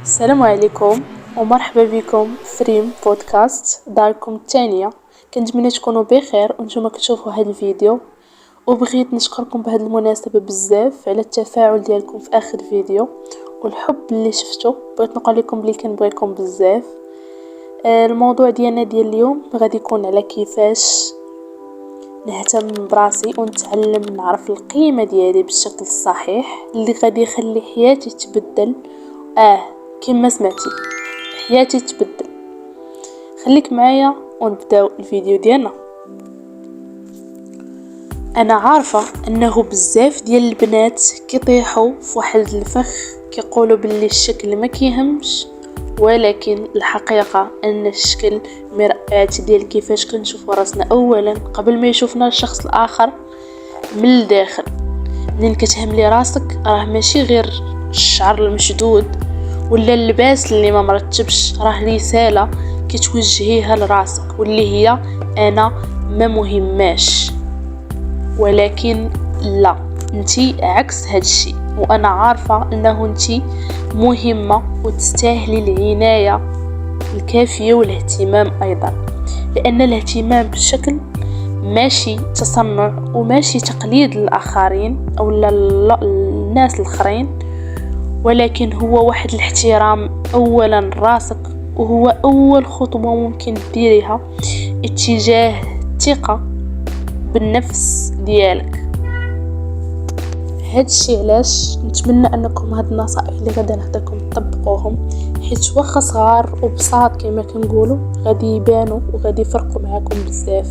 السلام عليكم ومرحبا بكم في ريم بودكاست داركم الثانية. كنتمنى تكونوا بخير وانتم كتشوفوا هذا الفيديو، وبغيت نشكركم بهذه المناسبة بزاف على التفاعل ديالكم في اخر فيديو والحب اللي شفتو. بغيت نقول لكم بلي كنبغيكم بزاف. الموضوع ديالنا ديال اليوم غادي يكون على كيفاش نهتم براسي ونتعلم نعرف القيمة ديالي بالشكل الصحيح اللي غادي يخلي حياتي تبدل. كما سمعتي، حياتي تبدل. خليك معايا ونبداو الفيديو ديالنا. انا عارفه انه بزاف ديال البنات كيطيحوا في واحد الفخ كيقولوا باللي الشكل ما كيهمش، ولكن الحقيقه ان الشكل مرآة ديال كيفاش كنشوفوا راسنا اولا قبل ما يشوفنا الشخص الاخر من الداخل. منين كتهم لي راسك راه ماشي غير الشعر المشدود ولا اللباس اللي ما مرتبش، راه رساله كتوجهيها لراسك واللي هي انا ما مهماش. ولكن لا، انتي عكس هادشي، وانا عارفه انه انتي مهمه وتستاهلي العنايه الكافيه والاهتمام ايضا، لان الاهتمام بالشكل ماشي تصنع وماشي تقليد للاخرين او الناس الاخرين، ولكن هو واحد الاحترام اولا راسك، وهو اول خطوه ممكن ديريها اتجاه الثقه بالنفس ديالك. هادشي علاش نتمنى انكم هاد النصائح اللي غادي نعطيكم تطبقوهم، حيت واخا صغار وبساط كما كنقولوا غادي يبانوا وغادي يفرقوا معاكم بزاف.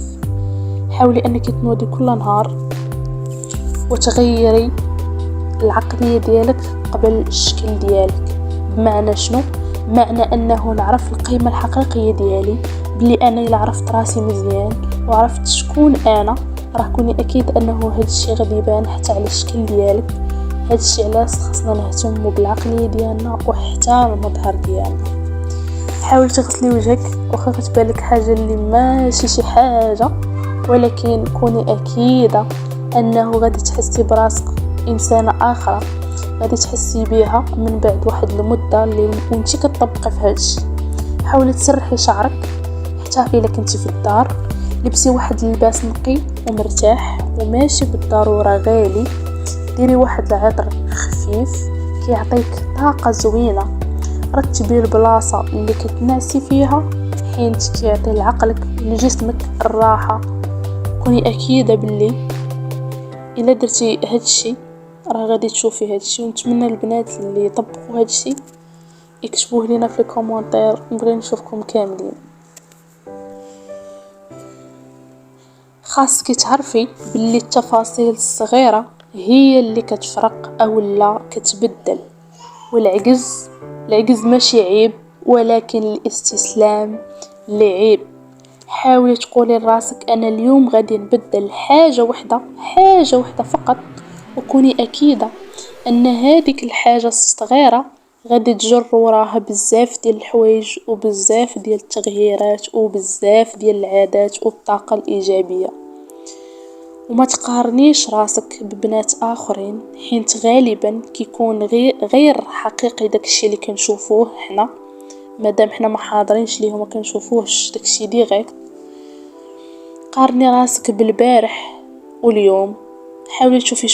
حاولي انك تنوضي كل نهار وتغيري العقليه ديالك قبل الشكل ديالك. بمعنى شنو؟ معنى انه نعرف القيمه الحقيقيه ديالي، بلي انا الا عرفت راسي مزيان وعرفت شكون انا راه كوني اكيد انه هذا الشيء غادي يبان حتى على الشكل ديالك. هذا الشيء علاش خصنا نهتموا بالعقليه ديالنا وحتى المظهر ديالنا. حاول تغسلي وجهك واخا كتبان لك حاجه اللي ماشي شي حاجه، ولكن كوني اكيده انه غادي تحسي براسك انسانه اخرى، غادي تحسي بها من بعد واحد المده اللي وانتي كتطبقي في هادشي. حاولي تسرحي شعرك حتى الا كنتي في الدار، لبسي واحد اللباس نقي ومرتاح وماشي بالضروره غالي، ديري واحد العطر خفيف كيعطيك طاقه زوينه، رتبي البلاصه اللي كتنعسي فيها حيت كيعطي لعقلك ولجسمك الراحه. كوني اكيده باللي الا درتي هادشي راه غادي تشوفي هادشي. ونتمنى البنات اللي يطبقوا هادشي يكتبوه لينا في الكومونتير، نبغي نشوفكم كاملين. خاصك تعرفي باللي التفاصيل الصغيره هي اللي كتفرق او لا كتبدل. والعجز ماشي عيب، ولكن الاستسلام اللي عيب. حاولي تقولي لراسك انا اليوم غادي نبدل حاجه وحده فقط، وكوني اكيده ان هذيك الحاجه الصغيره غادي تجر وراها بزاف ديال الحوايج وبزاف ديال التغييرات وبزاف ديال العادات والطاقه الايجابيه. وما تقارنيش راسك ببنات اخرين، حيت غالبا كيكون غير حقيقي داكشي اللي كنشوفوه حنا، مادام حنا ما حاضرينش ليه وما كنشوفوهش داكشي ديريكت. قارني راسك بالبارح واليوم، حاولي تشوفي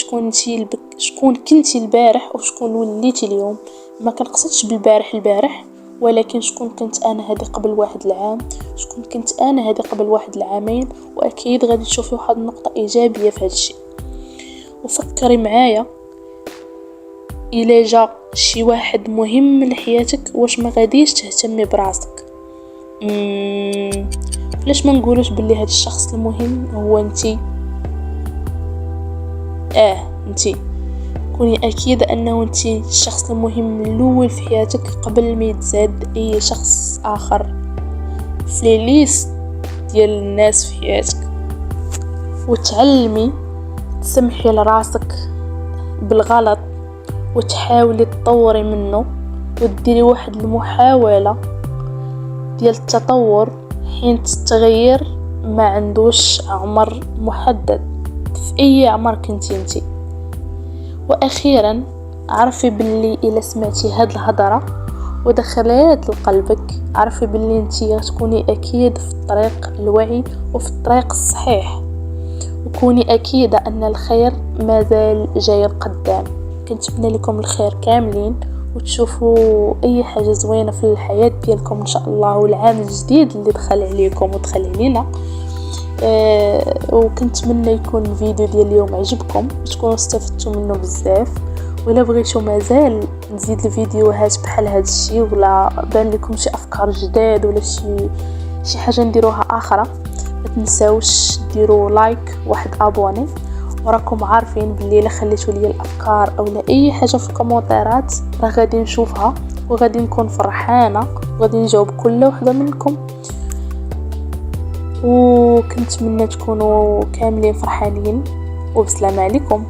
شكون كنتي البارح وشكون وليتي اليوم. ما كنقصدش بالبارح ولكن شكون كنت انا هذه قبل 1 عام، شكون كنت انا هذه قبل 1 عامين، واكيد غادي تشوفي واحد النقطه ايجابيه في هذا الشيء. وفكري معايا، الا جا شي واحد مهم لحياتك واش ما غاديش تهتمي براسك؟ علاش ما نقولوش باللي هذا الشخص المهم هو انتي؟ انتي كوني اكيده انه انتي الشخص المهم الاول في حياتك قبل ما يتزاد اي شخص اخر في ليست ديال الناس في حياتك. وتعلمي تسمحي لراسك بالغلط وتحاولي تطوري منه، وديري واحد المحاوله ديال التطور، حيت التغيير ما عندوش عمر محدد، في اي عمر كنتي انتي. واخيرا عرفي باللي الا سمعتي هاد الهضره ودخلات لقلبك، عرفي باللي انتي تكوني اكيد في الطريق الوعي وفي الطريق الصحيح، وكوني اكيدة ان الخير مازال جاي القدام. كنتمنى لكم الخير كاملين، وتشوفوا اي حاجة زوينة في الحياة ديالكم ان شاء الله، والعام الجديد اللي دخل عليكم ودخل علينا. وكنتمنى يكون الفيديو ديال اليوم عجبكم وتكونوا استفدتوا منه بزاف. ولا بغيتوا مازال نزيد الفيديوهات بحال هذا الشيء، ولا بان لكم شي افكار جداد ولا شي حاجه نديروها اخرى، ما تنساوش ديروا لايك واحد ابوني. وراكم عارفين باللي الا خليتوا لي الافكار او اي حاجه في الكومنتات راه غادي نشوفها وغادي نكون فرحانه وغادي نجاوب كل وحده منكم. وكنتمنى تكونوا كاملين فرحانين، وبسلام عليكم.